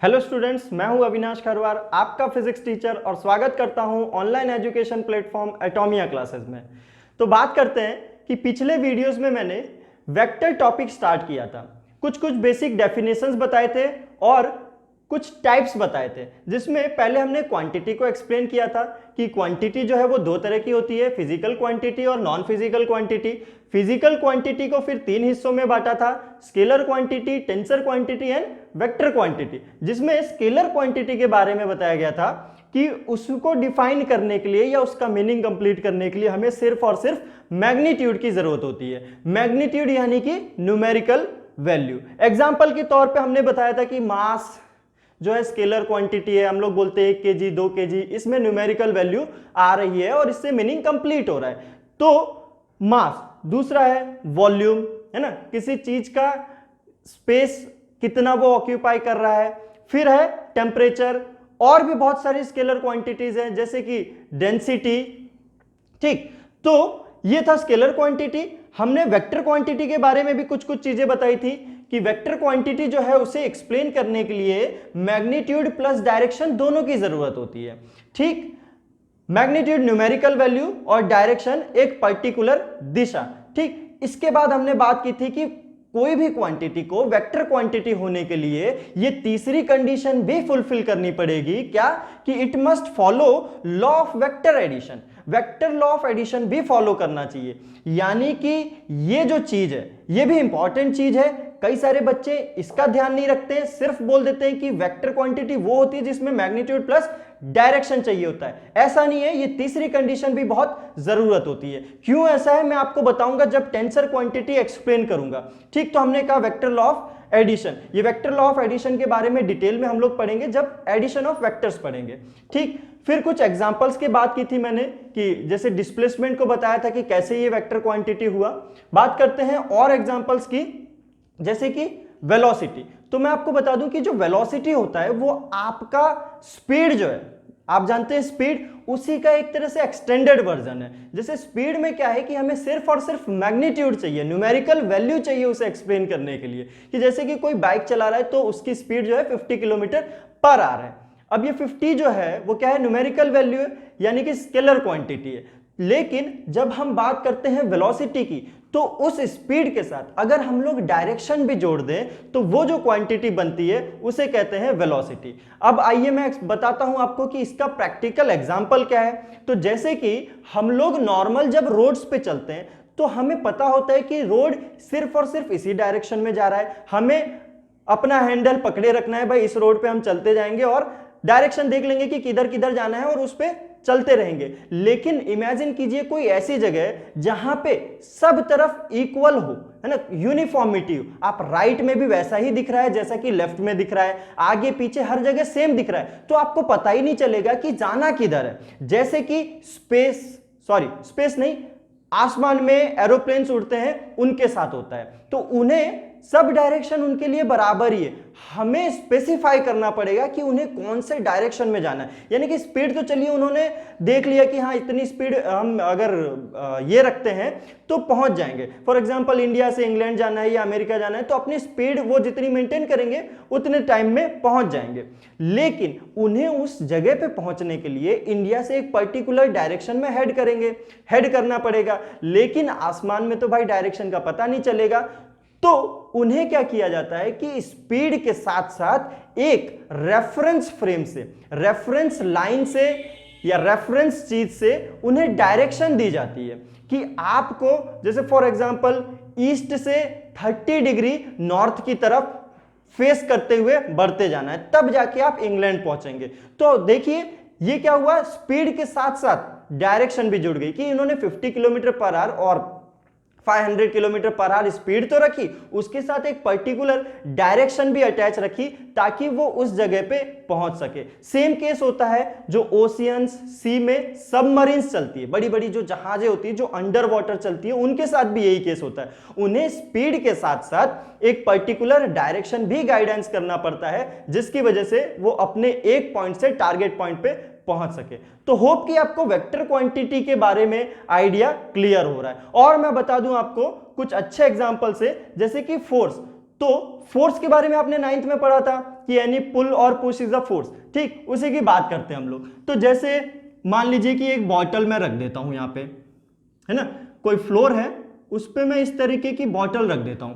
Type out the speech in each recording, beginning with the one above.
Hello students, मैं हूं अविनाश खरवार, आपका फिजिक्स टीचर, और स्वागत करता हूं ऑनलाइन एजुकेशन प्लेटफॉर्म एटोमिया क्लासेस में। तो बात करते हैं कि पिछले वीडियोस में मैंने वेक्टर टॉपिक स्टार्ट किया था, कुछ बेसिक डेफिनेशंस बताए थे और कुछ टाइप्स बताए थे, जिसमें पहले हमने क्वांटिटी को एक्सप्लेन किया था कि क्वांटिटी जो है वो दो तरह की होती है, फिजिकल क्वांटिटी और non physical quantity. Physical quantity को फिर तीन हिस्सों में बांटा था, scalar quantity, tensor quantity and vector quantity, जिसमें स्केलर क्वांटिटी के बारे में बताया गया था कि उसको डिफाइन करने के लिए या उसका मीनिंग कंप्लीट करने के लिए हमें सिर्फ और सिर्फ मैग्नीट्यूड की जरूरत होती है। मैग्नीट्यूड यानी कि न्यूमेरिकल वैल्यू। एग्जाम्पल के तौर पे हमने बताया था कि मास जो है स्केलर क्वांटिटी है, हम लोग बोलते हैं 1 kg 2 kg, इसमें न्यूमेरिकल वैल्यू आ रही है और इससे मीनिंग कंप्लीट हो रहा है। तो मास, दूसरा है वॉल्यूम, है ना, किसी चीज का स्पेस कितना वो ऑक्यूपाई कर रहा है। फिर है टेम्परेचर, और भी बहुत सारी स्केलर क्वांटिटीज हैं जैसे कि डेंसिटी। ठीक, तो ये था स्केलर क्वांटिटी। हमने वेक्टर क्वांटिटी के बारे में भी कुछ चीजें बताई थी कि वेक्टर क्वांटिटी जो है उसे एक्सप्लेन करने के लिए मैग्नीट्यूड प्लस डायरेक्शन दोनों की जरूरत होती है। ठीक, मैग्नीट्यूड न्यूमेरिकल वैल्यू और डायरेक्शन एक पर्टिकुलर दिशा। ठीक, इसके बाद हमने बात की थी कि कोई भी क्वांटिटी को वेक्टर क्वांटिटी होने के लिए ये तीसरी कंडीशन भी फुलफिल करनी पड़ेगी, क्या, कि it must follow law of vector addition. Vector law of addition भी फॉलो करना चाहिए, यानी कि ये जो चीज है ये भी इंपॉर्टेंट चीज है। कई सारे बच्चे इसका ध्यान नहीं रखते, सिर्फ बोल देते हैं कि वेक्टर क्वांटिटी वो होती है जिसमें मैग्नीट्यूड प्लस डायरेक्शन चाहिए होता है। ऐसा नहीं है, ये तीसरी कंडीशन भी बहुत जरूरत होती है। क्यों ऐसा है मैं आपको बताऊंगा जब टेंसर क्वांटिटी एक्सप्लेन करूंगा। ठीक, तो हमने कहा वेक्टर लॉ ऑफ एडिशन, ये वेक्टर लॉ ऑफ एडिशन के बारे में डिटेल में हम लोग पढ़ेंगे जब एडिशन ऑफ वेक्टर्स पढ़ेंगे। ठीक, फिर कुछ एग्जांपल्स की बात की थी मैंने कि जैसे डिस्प्लेसमेंट को बताया था कि कैसे ये वेक्टर क्वांटिटी हुआ। बात करते हैं और एग्जांपल्स की, जैसे कि वेलोसिटी। तो मैं आपको बता दूं कि जो वेलोसिटी होता है वो आपका स्पीड जो है, आप जानते हैं स्पीड, उसी का एक तरह से एक्सटेंडेड वर्जन है। जैसे स्पीड में क्या है कि हमें सिर्फ और सिर्फ मैग्नीट्यूड चाहिए, न्यूमेरिकल वैल्यू चाहिए उसे एक्सप्लेन करने के लिए, कि जैसे कि कोई बाइक चला रहा है तो उसकी स्पीड जो है 50 किलोमीटर पर आवर है। अब ये 50 जो है वो क्या है, न्यूमेरिकल वैल्यू है, यानी कि स्केलर क्वांटिटी है। लेकिन जब हम बात करते हैं वेलोसिटी की, तो उस स्पीड के साथ अगर हम लोग डायरेक्शन भी जोड़ दें तो वो जो क्वांटिटी बनती है उसे कहते हैं वेलोसिटी। अब आइए मैं बताता हूं आपको कि इसका प्रैक्टिकल एग्जांपल क्या है। तो जैसे कि हम लोग नॉर्मल जब रोड्स पे चलते हैं तो हमें पता होता है कि रोड सिर्फ और सिर्फ इसी डायरेक्शन में जा रहा है, हमें अपना हैंडल पकड़े रखना है, भाई इस रोड पे हम चलते जाएंगे और डायरेक्शन देख लेंगे कि किधर किधर जाना है और उस पे चलते रहेंगे। लेकिन इमेजिन कीजिए कोई ऐसी जगह जहां पे सब तरफ इक्वल हो, है ना, यूनिफॉर्मिटी हो, आप राइट में भी वैसा ही दिख रहा है जैसा कि लेफ्ट में दिख रहा है, आगे पीछे हर जगह सेम दिख रहा है, तो आपको पता ही नहीं चलेगा कि जाना किधर है। जैसे कि स्पेस नहीं, आसमान में एरोप्लेन्स उड़ते हैं, उनके साथ होता है, तो उन्हें सब डायरेक्शन उनके लिए बराबर ही है, हमें स्पेसिफाई करना पड़ेगा कि उन्हें कौन से डायरेक्शन में जाना है। यानी कि स्पीड तो चलिए उन्होंने देख लिया कि हाँ इतनी स्पीड हम अगर ये रखते हैं तो पहुंच जाएंगे। फॉर एग्जांपल इंडिया से इंग्लैंड जाना है या अमेरिका जाना है तो अपनी स्पीड वो जितनी मेंटेन करेंगे उतने टाइम में पहुंच जाएंगे। लेकिन उन्हें उस जगह पे पहुंचने के लिए इंडिया से एक पर्टिकुलर डायरेक्शन में हेड करना पड़ेगा, लेकिन आसमान में तो भाई डायरेक्शन का पता नहीं चलेगा। तो उन्हें क्या किया जाता है कि स्पीड के साथ साथ एक रेफरेंस फ्रेम से, रेफरेंस लाइन से या रेफरेंस चीज से उन्हें डायरेक्शन दी जाती है कि आपको जैसे फॉर एग्जांपल ईस्ट से 30 डिग्री नॉर्थ की तरफ फेस करते हुए बढ़ते जाना है, तब जाके आप इंग्लैंड पहुंचेंगे। तो देखिए ये क्या हुआ, स्पीड के साथ साथ डायरेक्शन भी जुड़ गई कि इन्होंने 50 किलोमीटर पर आवर और 500 किलोमीटर पर आवर स्पीड तो रखी, उसके साथ एक पर्टिकुलर डायरेक्शन भी अटैच रखी ताकि वो उस जगह पे पहुंच सके। सेम केस होता है जो ओशियंस, सी में सबमरीन्स चलती है, बड़ी बड़ी जो जहाजें होती है जो अंडर वाटर चलती है, उनके साथ भी यही केस होता है। उन्हें स्पीड के साथ साथ एक पर्टिकुलर डायरेक्शन भी गाइडेंस करना पड़ता है, जिसकी वजह से वो अपने एक पॉइंट से टारगेट पॉइंट पे पहुंच सके। तो होप कि आपको वेक्टर क्वांटिटी के बारे में आइडिया क्लियर हो रहा है। और मैं बता दूं आपको कुछ अच्छे एग्जांपल से, जैसे कि फोर्स। तो फोर्स के बारे में आपने 9th में पढ़ा था कि एनी पुल और पुश इज अ फोर्स, ठीक, उसी की बात करते हैं हम लोग। तो जैसे मान लीजिए कि एक बॉटल मैं रख देता हूं यहां पे, है ना, कोई फ्लोर है, उस पे मैं इस तरीके की बॉटल रख देता हूं,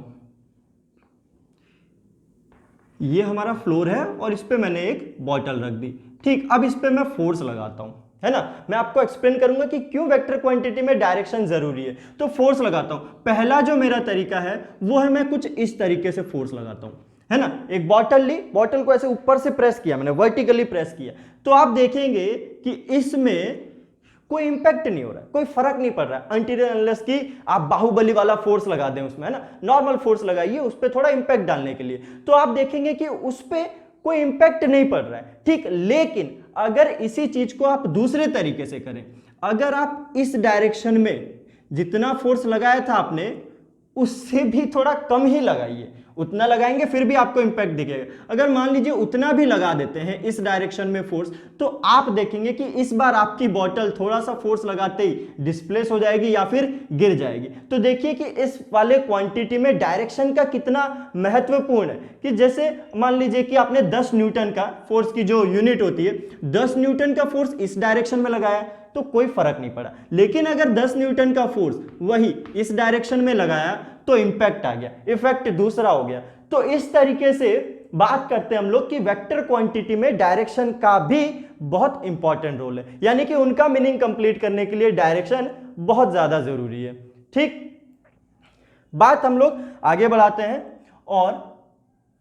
ये हमारा फ्लोर है और इस पे मैंने एक बॉटल रख दी, ठीक। अब इस पे मैं फोर्स लगाता हूं, है ना, मैं आपको एक्सप्लेन करूंगा कि क्यों वेक्टर क्वांटिटी में डायरेक्शन जरूरी है। तो फोर्स लगाता हूं, पहला जो मेरा तरीका है वो है मैं कुछ इस तरीके से फोर्स लगाता हूं, है ना, एक बॉटल ली, बॉटल को ऐसे ऊपर से प्रेस किया मैंने, वर्टिकली प्रेस किया, तो आप देखेंगे कि इसमें कोई इंपैक्ट नहीं हो रहा है, कोई फर्क नहीं पड़ रहा है, अनटिल अनलेस कि आप बाहुबली वाला फोर्स लगा दें उसमें, है ना, नॉर्मल फोर्स लगाइए उस पर थोड़ा इंपैक्ट डालने के लिए, तो आप देखेंगे कि उस पर कोई इंपैक्ट नहीं पड़ रहा है, ठीक। लेकिन अगर इसी चीज को आप दूसरे तरीके से करें, अगर आप इस डायरेक्शन में जितना फोर्स लगाया था आपने उससे भी थोड़ा कम ही लगाइए, उतना लगाएंगे फिर भी आपको इंपैक्ट दिखेगा। अगर मान लीजिए उतना भी लगा देते हैं इस डायरेक्शन में फोर्स, तो आप देखेंगे कि इस बार आपकी बॉटल थोड़ा सा फोर्स लगाते ही डिस्प्लेस हो जाएगी या फिर गिर जाएगी। तो देखिए कि इस वाले क्वांटिटी में डायरेक्शन का कितना महत्वपूर्ण है, कि जैसे मान लीजिए कि आपने 10 न्यूटन का फोर्स की जो यूनिट होती है, 10 न्यूटन का फोर्स इस डायरेक्शन में लगाया तो कोई फर्क नहीं पड़ा, लेकिन अगर 10 न्यूटन का फोर्स वही इस डायरेक्शन में लगाया तो इंपैक्ट आ गया, इफेक्ट दूसरा हो गया। तो इस तरीके से बात करते हैं हम लोग कि वेक्टर क्वांटिटी में डायरेक्शन का भी बहुत इंपॉर्टेंट रोल है, यानी कि उनका मीनिंग कंप्लीट करने के लिए डायरेक्शन बहुत ज्यादा जरूरी है, ठीक। बात हम लोग आगे बढ़ाते हैं और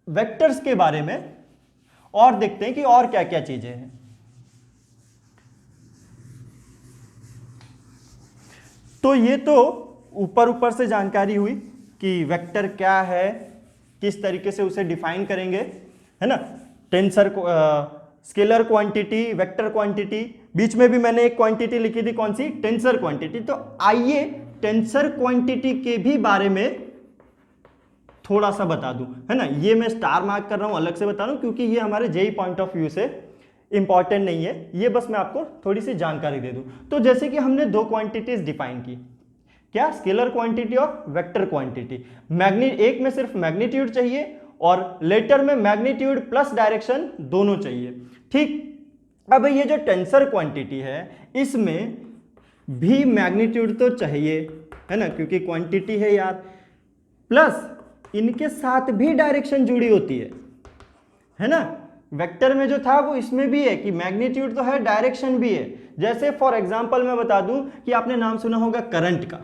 वेक्टर्स के बारे में और देखते हैं कि और क्या क्या चीजें हैं। तो ये तो ऊपर ऊपर से जानकारी हुई कि वेक्टर क्या है, किस तरीके से उसे डिफाइन करेंगे, है ना, tensor scalar quantity, vector quantity, बीच में भी मैंने एक क्वांटिटी लिखी थी, कौन सी, टेंसर क्वांटिटी। तो आइए टेंसर क्वांटिटी के भी बारे में थोड़ा सा बता दूं, है ना, ये मैं स्टार मार्क कर रहा हूं, अलग से बता रहा हूं क्योंकि ये हमारे जेई पॉइंट ऑफ व्यू से इंपॉर्टेंट नहीं है, ये बस मैं आपको थोड़ी सी जानकारी दे दूं। तो जैसे कि हमने दो क्वांटिटीज डिफाइन की, क्या, स्केलर क्वांटिटी और वेक्टर क्वांटिटी। एक में सिर्फ मैग्नीट्यूड चाहिए और लेटर में मैग्नीट्यूड प्लस डायरेक्शन दोनों चाहिए, ठीक। अब ये जो टेंसर क्वांटिटी है इसमें भी मैग्नीट्यूड तो चाहिए, है ना, क्योंकि क्वांटिटी है यार, प्लस इनके साथ भी डायरेक्शन जुड़ी होती है ना। वेक्टर में जो था वो इसमें भी है कि मैग्नीट्यूड तो है, डायरेक्शन भी है। जैसे फॉर एग्जांपल मैं बता दूं कि आपने नाम सुना होगा करंट का,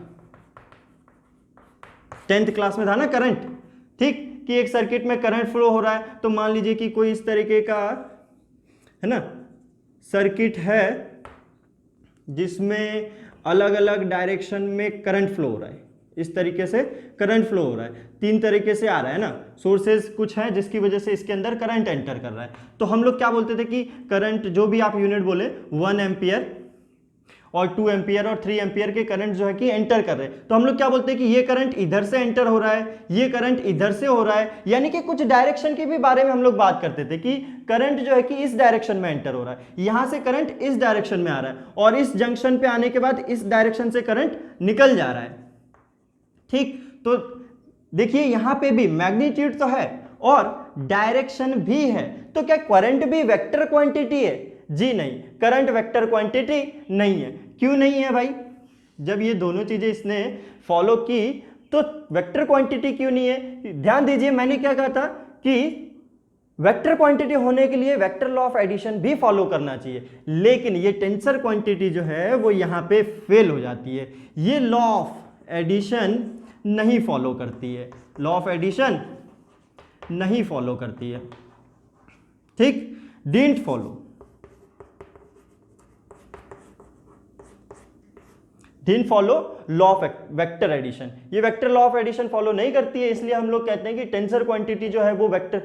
10th क्लास में था ना करंट, ठीक, कि एक सर्किट में करंट फ्लो हो रहा है। तो मान लीजिए कि कोई इस तरीके का, है ना, सर्किट है जिसमें अलग अलग डायरेक्शन में करंट फ्लो हो रहा है, इस तरीके से करंट फ्लो हो रहा है, 3 तरीके से आ रहा है ना, सोर्सेज कुछ है जिसकी वजह से इसके अंदर करंट एंटर कर रहा है। तो हम लोग क्या बोलते थे कि करंट, जो भी आप यूनिट बोले, 1 एम्पियर और 2 एम्पियर और 3 एम्पियर के करंट जो है कि एंटर कर रहे हैं, तो हम लोग क्या बोलते हैं कि ये करंट इधर से एंटर हो रहा है, ये करंट इधर से हो रहा है, यानी कि कुछ डायरेक्शन के भी बारे में हम लोग बात करते थे कि करंट जो है कि इस डायरेक्शन में एंटर हो रहा है, यहां से करंट इस डायरेक्शन में आ रहा है और इस जंक्शन पे आने के बाद इस डायरेक्शन से करंट निकल जा रहा है, ठीक। तो देखिए यहां पे भी मैग्नीट्यूड तो है और डायरेक्शन भी है, तो क्या करंट भी वेक्टर क्वांटिटी है? जी नहीं, करंट वेक्टर क्वांटिटी नहीं है। क्यों नहीं है भाई? जब ये दोनों चीजें इसने फॉलो की तो वेक्टर क्वांटिटी क्यों नहीं है? ध्यान दीजिए, मैंने क्या कहा था कि वेक्टर क्वांटिटी होने के लिए वेक्टर लॉ ऑफ एडिशन भी फॉलो करना चाहिए, लेकिन ये टेंसर क्वांटिटी जो है वो यहां पे फेल हो जाती है, ये लॉ ऑफ एडिशन नहीं फॉलो करती है, लॉ ऑफ एडिशन नहीं फॉलो करती है, ठीक, didn't follow, didn't follow law of vector addition. ये vector law of addition follow नहीं करती है, इसलिए हम लोग कहते हैं कि टेंसर क्वांटिटी जो है वो वेक्टर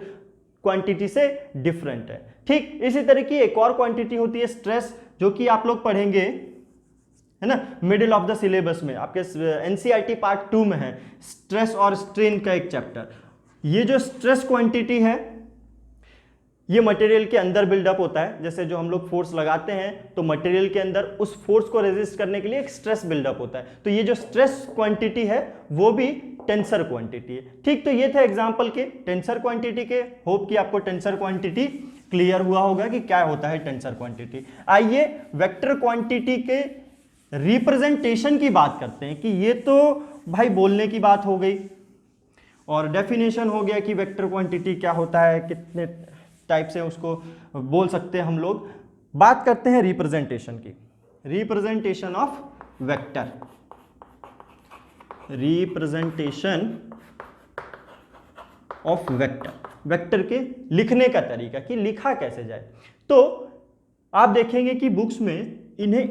क्वांटिटी से डिफरेंट है, ठीक। इसी तरह की एक और क्वांटिटी होती है स्ट्रेस, जो कि आप लोग पढ़ेंगे, है ना, मिडिल ऑफ द सिलेबस में, आपके एनसीईआरटी पार्ट 2 में है, स्ट्रेस और स्ट्रेन का एक चैप्टर। ये जो स्ट्रेस क्वांटिटी है ये मटेरियल के अंदर बिल्डअप होता है, जैसे जो हम लोग फोर्स लगाते हैं तो मटेरियल के अंदर उस फोर्स को रेजिस्ट करने के लिए एक स्ट्रेस बिल्डअप होता है। तो ये जो स्ट्रेस क्वांटिटी है वो भी टेंसर क्वांटिटी है। ठीक, तो ये थे एग्जांपल के टेंसर क्वांटिटी के। होप कि आपको टेंसर क्वांटिटी क्लियर हुआ होगा कि क्या होता है टेंसर क्वांटिटी। आइए वेक्टर क्वांटिटी के रिप्रेजेंटेशन की बात करते हैं कि ये तो भाई बोलने की बात हो गई और डेफिनेशन हो गया कि वेक्टर क्वांटिटी क्या होता है, कितने टाइप से उसको बोल सकते हैं हम लोग। बात करते हैं रिप्रेजेंटेशन की। Representation of vector, representation of vector, vector के लिखने का तरीका कि लिखा कैसे जाए। तो आप देखेंगे कि बुक्स में इन्हें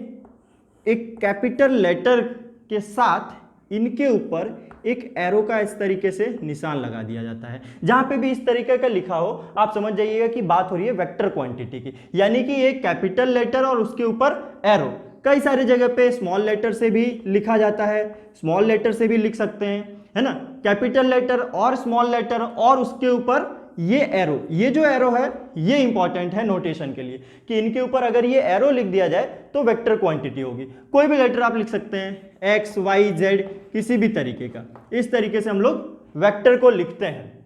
एक कैपिटल लेटर के साथ इनके ऊपर एक एरो का इस तरीके से निशान लगा दिया जाता है। जहां पे भी इस तरीके का लिखा हो आप समझ जाइएगा कि बात हो रही है वेक्टर क्वांटिटी की, यानी कि एक कैपिटल लेटर और उसके ऊपर एरो। कई सारे जगह पे स्मॉल लेटर से भी लिखा जाता है, स्मॉल लेटर से भी लिख सकते हैं, है ना। कैपिटल लेटर और स्मॉल लेटर और उसके ऊपर ये एरो, ये जो एरो है ये इंपॉर्टेंट है नोटेशन के लिए कि इनके ऊपर अगर ये एरो लिख दिया जाए तो वेक्टर क्वांटिटी होगी। कोई भी लेटर आप लिख सकते हैं, एक्स वाई जेड किसी भी तरीके का। इस तरीके से हम लोग वेक्टर को लिखते हैं।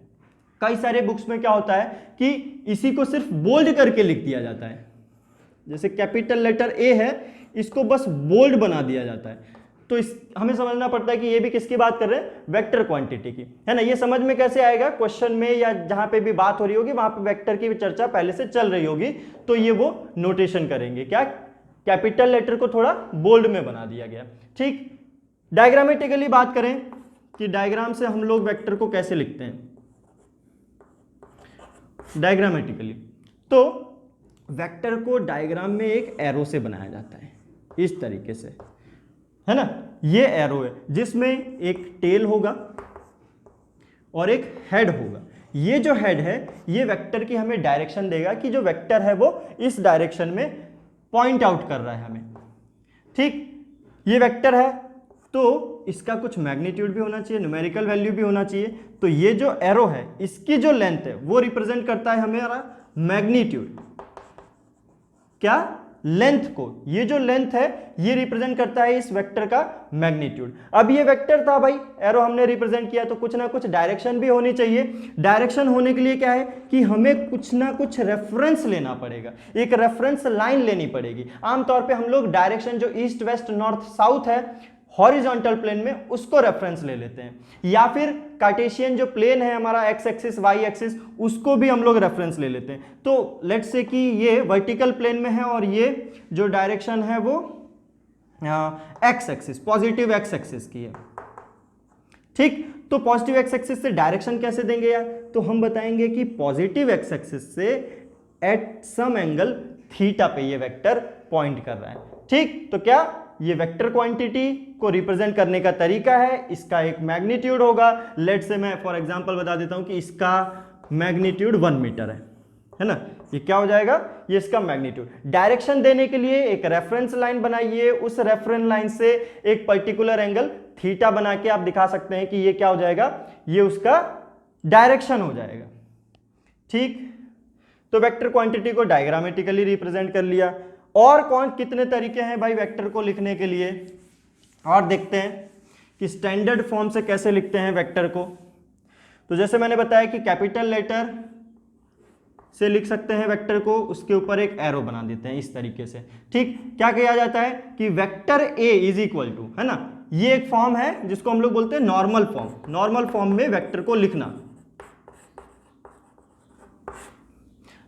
कई सारे बुक्स में क्या होता है कि इसी को सिर्फ बोल्ड करके लिख दिया जाता है। जैसे कैपिटल लेटर ए है, इसको बस बोल्ड बना दिया जाता है। तो इस हमें समझना पड़ता है कि ये भी किसकी बात कर रहे हैं, वेक्टर क्वांटिटी की, है ना। ये समझ में कैसे आएगा, क्वेश्चन में या जहां पे भी बात हो रही होगी वहां पे वेक्टर की चर्चा पहले से चल रही होगी तो ये वो नोटेशन करेंगे, क्या कैपिटल लेटर को थोड़ा बोल्ड में बना दिया गया। ठीक, डायग्रामेटिकली बात करें कि डायग्राम से हम लोग वेक्टर को कैसे लिखते हैं। डायग्रामेटिकली तो वेक्टर को डायग्राम में एक एरो से बनाया जाता है इस तरीके से, है ना। ये एरो है जिसमें एक टेल होगा और एक हेड होगा। ये जो हेड है ये वेक्टर की हमें डायरेक्शन देगा कि जो वेक्टर है वो इस डायरेक्शन में पॉइंट आउट कर रहा है हमें। ठीक, ये वेक्टर है तो इसका कुछ मैग्नीट्यूड भी होना चाहिए, न्यूमेरिकल वैल्यू भी होना चाहिए। तो ये जो एरो है इसकी जो लेंथ है वो रिप्रेजेंट करता है हमारा मैग्नीट्यूड, क्या लेंथ को। ये जो लेंथ है ये रिप्रेजेंट करता है इस वेक्टर का मैग्नीट्यूड। अब ये वेक्टर था भाई, एरो हमने रिप्रेजेंट किया तो कुछ ना कुछ डायरेक्शन भी होनी चाहिए। डायरेक्शन होने के लिए क्या है कि हमें कुछ ना कुछ रेफरेंस लेना पड़ेगा, एक रेफरेंस लाइन लेनी पड़ेगी। आमतौर पे हम लोग डायरेक्शन जो ईस्ट वेस्ट नॉर्थ साउथ है हॉरिजॉन्टल प्लेन में उसको रेफरेंस ले लेते हैं, या फिर कार्टेशियन जो प्लेन है हमारा एक्स एक्सिस वाई एक्सिस उसको भी हम लोग रेफरेंस ले लेते हैं। तो लेट्स से कि ये वर्टिकल प्लेन में है और ये जो डायरेक्शन है वो x axis positive X axis की है। ठीक, तो पॉजिटिव एक्स एक्सिस से डायरेक्शन कैसे देंगे यार, तो हम बताएंगे कि पॉजिटिव एक्स एक्सिस से एट सम एंगल थीटा पे ये वेक्टर पॉइंट कर रहा है। ठीक, तो क्या ये वेक्टर क्वांटिटी को रिप्रेजेंट करने का तरीका है, इसका एक मैग्नीट्यूड होगा। लेट से मैं फॉर एग्जांपल बता देता हूं कि इसका मैग्नीट्यूड 1 मीटर है ना। ये क्या हो जाएगा, ये इसका मैग्नीट्यूड। डायरेक्शन देने के लिए एक रेफरेंस लाइन बनाइए, उस रेफरेंस लाइन से एक पर्टिकुलर एंगल थीटा बना के आप दिखा सकते हैं कि ये क्या हो जाएगा, ये उसका डायरेक्शन हो जाएगा। ठीक, तो वेक्टर क्वांटिटी को डायग्रामेटिकली रिप्रेजेंट कर लिया। और कौन कितने तरीके हैं भाई वेक्टर को लिखने के लिए, और देखते हैं कि स्टैंडर्ड फॉर्म से कैसे लिखते हैं वेक्टर को। तो जैसे मैंने बताया कि कैपिटल लेटर से लिख सकते हैं वेक्टर को, उसके ऊपर एक एरो बना देते हैं इस तरीके से। ठीक, क्या किया जाता है कि vector A is equal to, है ना, ये एक फॉर्म है जिसको हम लोग बोलते हैं नॉर्मल फॉर्म। नॉर्मल फॉर्म में वेक्टर को लिखना,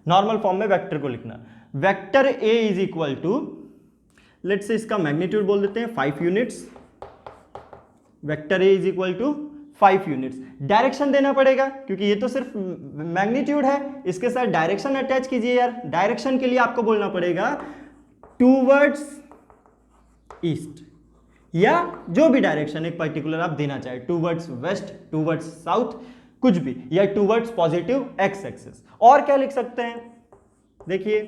नॉर्मल फॉर्म में वेक्टर को लिखना। Vector A is equal to, let's say इसका मैग्नीट्यूड बोल देते हैं 5 units. Vector A is equal to 5 units. Direction देना पड़ेगा क्योंकि ये तो सिर्फ मैग्नीट्यूड है, इसके साथ डायरेक्शन अटैच कीजिए यार। डायरेक्शन के लिए आपको बोलना पड़ेगा टूवर्ड्स ईस्ट, या जो भी डायरेक्शन एक पर्टिकुलर आप देना चाहे, टूवर्ड्स वेस्ट, टूवर्ड्स साउथ, कुछ भी, या टूवर्ड्स पॉजिटिव एक्स एक्सिस। और क्या लिख सकते हैं, देखिए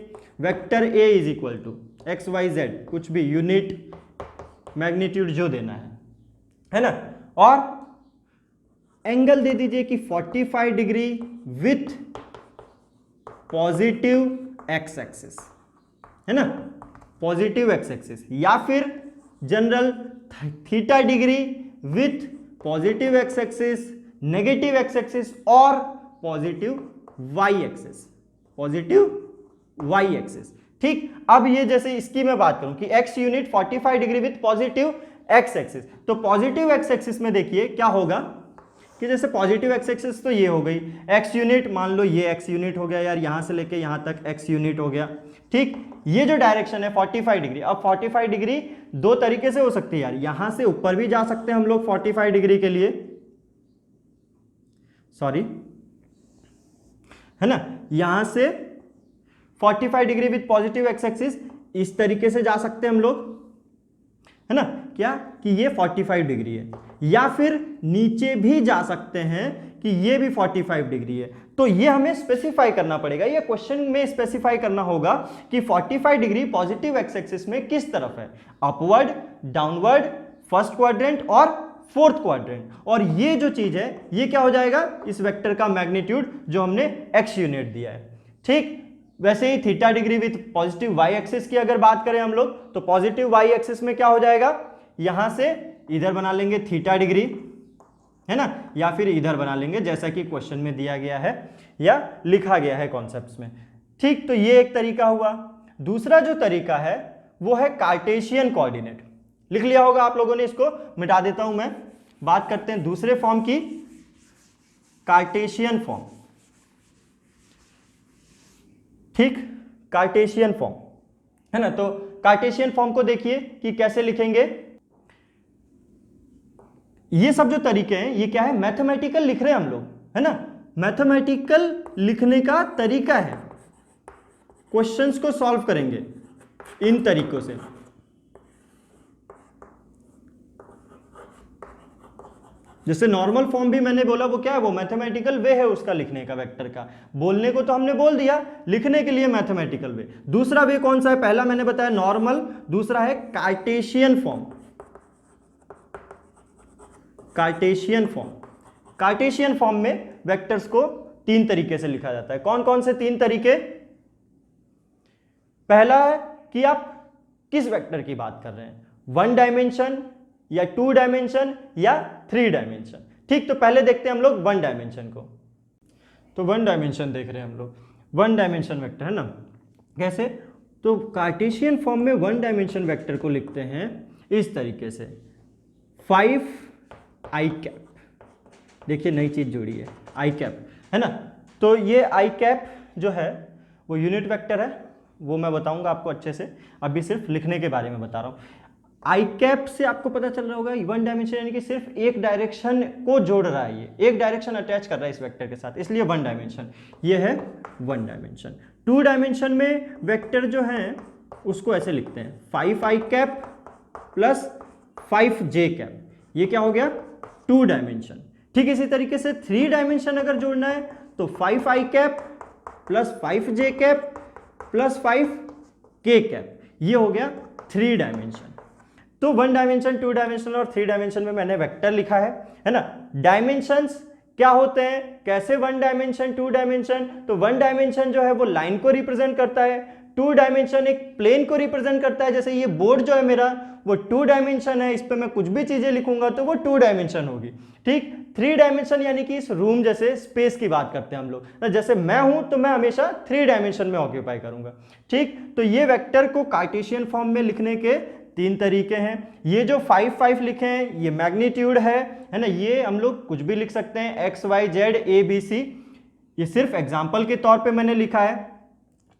vector A is equal to X Y Z, कुछ भी यूनिट मैग्नीट्यूड जो देना है ना। और एंगल दे दीजिए कि 45 degree with positive X axis, है ना, पॉजिटिव एक्स एक्सिस, या फिर general theta degree with positive X axis, negative X axis और positive Y axis, positive Y axis. ठीक, अब ये जैसे इसकी मैं बात करूं कि X unit 45 degree with positive X axis, तो पॉजिटिव एक्स एक्सिस में देखिए क्या होगा कि जैसे पॉजिटिव एक्स एक्सिस तो ये हो गई, एक्स यूनिट मान लो ये एक्स यूनिट हो गया यार, यहां से लेके यहां तक एक्स यूनिट हो गया। ठीक, ये जो डायरेक्शन है 45 डिग्री, अब 45 डिग्री दो तरीके से हो सकती है यार, यहां से ऊपर भी जा सकते हैं हम लोग 45 डिग्री के लिए, सॉरी, है ना, यहां से 45 degree with positive X axis इस तरीके से जा सकते हैं हम लोग, है ना, क्या कि ये 45 डिग्री है, या फिर नीचे भी जा सकते हैं कि ये भी 45 डिग्री है। तो ये हमें स्पेसिफाई करना पड़ेगा, ये क्वेश्चन में स्पेसिफाई करना होगा कि 45 डिग्री पॉजिटिव एक्स एक्सिस में किस तरफ है, अपवर्ड, डाउनवर्ड, फर्स्ट क्वाड्रेंट और फोर्थ क्वाड्रेंट। और ये जो चीज है ये क्या हो जाएगा, इस वेक्टर का मैग्नीट्यूड जो हमने एक्स यूनिट दिया है। ठीक, वैसे ही theta degree with positive Y axis की अगर बात करें हम लोग, तो पॉजिटिव वाई एक्सिस में क्या हो जाएगा, यहां से इधर बना लेंगे थीटा डिग्री, है ना, या फिर इधर बना लेंगे जैसा कि क्वेश्चन में दिया गया है या लिखा गया है कॉन्सेप्ट्स में। ठीक, तो ये एक तरीका हुआ। दूसरा जो तरीका है वो है कार्टेशियन कोऑर्डिनेट। लिख लिया होगा आप लोगों ने, इसको मिटा देता हूं मैं। बात करते हैं दूसरे फॉर्म की, कार्टेशियन फॉर्म। ठीक, कार्टेशियन फॉर्म, है ना, तो कार्टेशियन फॉर्म को देखिए कि कैसे लिखेंगे। ये सब जो तरीके हैं ये क्या है, मैथमेटिकल लिख रहे हैं हम लोग, है ना, मैथमेटिकल लिखने का तरीका है, क्वेश्चंस को सॉल्व करेंगे इन तरीकों से। जैसे नॉर्मल फॉर्म भी मैंने बोला वो क्या है, वो मैथमेटिकल वे है उसका लिखने का, वेक्टर का। बोलने को तो हमने बोल दिया, लिखने के लिए मैथमेटिकल वे। दूसरा वे कौन सा है, पहला मैंने बताया नॉर्मल, दूसरा है Cartesian form. Cartesian form, Cartesian form में वेक्टर्स को तीन तरीके से लिखा जाता है। कौन कौन से तीन तरीके, पहला है कि आप किस वेक्टर की बात कर रहे हैं, वन डायमेंशन या टू डायमेंशन या थ्री डायमेंशन। ठीक, तो पहले देखते हैं हम लोग वन डायमेंशन को। तो वन डायमेंशन देख रहे हैं हम लोग, वन डायमेंशन वेक्टर, है ना, कैसे, तो कार्टेशियन फॉर्म में वन डायमेंशन वेक्टर को लिखते हैं इस तरीके से, 5 आई कैप। देखिए नई चीज जुड़ी है, आई कैप, है ना, तो ये आई कैप जो है वो यूनिट वेक्टर है, वो मैं बताऊंगा आपको अच्छे से, अभी सिर्फ लिखने के बारे में बता रहा हूं। आई कैप से आपको पता चल रहा होगा वन डायमेंशन यानी कि सिर्फ एक डायरेक्शन को जोड़ रहा है, ये एक डायरेक्शन अटैच कर रहा है इस वेक्टर के साथ, इसलिए वन डायमेंशन, ये है वन डायमेंशन। टू डायमेंशन में वेक्टर जो है उसको ऐसे लिखते हैं, 5 आई कैप प्लस 5 जे कैप, ये क्या हो गया, टू डायमेंशन। ठीक, इसी तरीके से थ्री डायमेंशन अगर जोड़ना है तो 5 आई कैप प्लस 5 जे कैप प्लस 5 के कैप, ये हो गया थ्री डायमेंशन। तो वन डायमेंशन, टू डायमेंशन और थ्री डायमेंशन में मैंने वेक्टर लिखा है ना। डायमेंशंस क्या होते हैं, कैसे वन डायमेंशन, टू डायमेंशन, तो वन डायमेंशन जो है वो लाइन को रिप्रेजेंट करता है, टू डायमेंशन एक प्लेन को रिप्रेजेंट करता है। जैसे ये बोर्ड जो है मेरा वो टू डायमेंशन है, इस पे मैं कुछ भी चीजें लिखूंगा तो वो टू डायमेंशन होगी। ठीक, थ्री डायमेंशन यानी कि इस रूम जैसे स्पेस की बात करते हैं हम लोग, जैसे मैं हूं तो मैं हमेशा थ्री डायमेंशन में ऑक्यूपाई करूंगा। ठीक, तो ये वेक्टर को कार्टेशियन फॉर्म में लिखने के तीन तरीके हैं। ये जो 5 लिखे हैं ये मैग्नीट्यूड है ना, ये हम लोग कुछ भी लिख सकते हैं, X Y Z A B C, ये सिर्फ एग्जाम्पल के तौर पे मैंने लिखा है।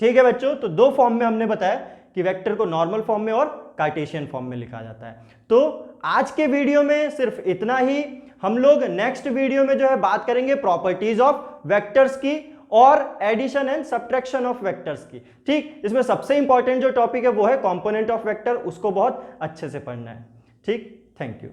ठीक है बच्चों, तो दो फॉर्म में हमने बताया कि वेक्टर को नॉर्मल फॉर्म में और कार्टेशियन फॉर्म में लिखा जाता है। तो आज के वीडियो में सिर्फ इतना ही। हम लोग नेक्स्ट वीडियो में जो है बात करेंगे प्रॉपर्टीज ऑफ वेक्टर्स की और addition and subtraction of vectors की। ठीक, इसमें सबसे इंपॉर्टेंट जो टॉपिक है वो है कंपोनेंट ऑफ वेक्टर, उसको बहुत अच्छे से पढ़ना है। ठीक, थैंक यू।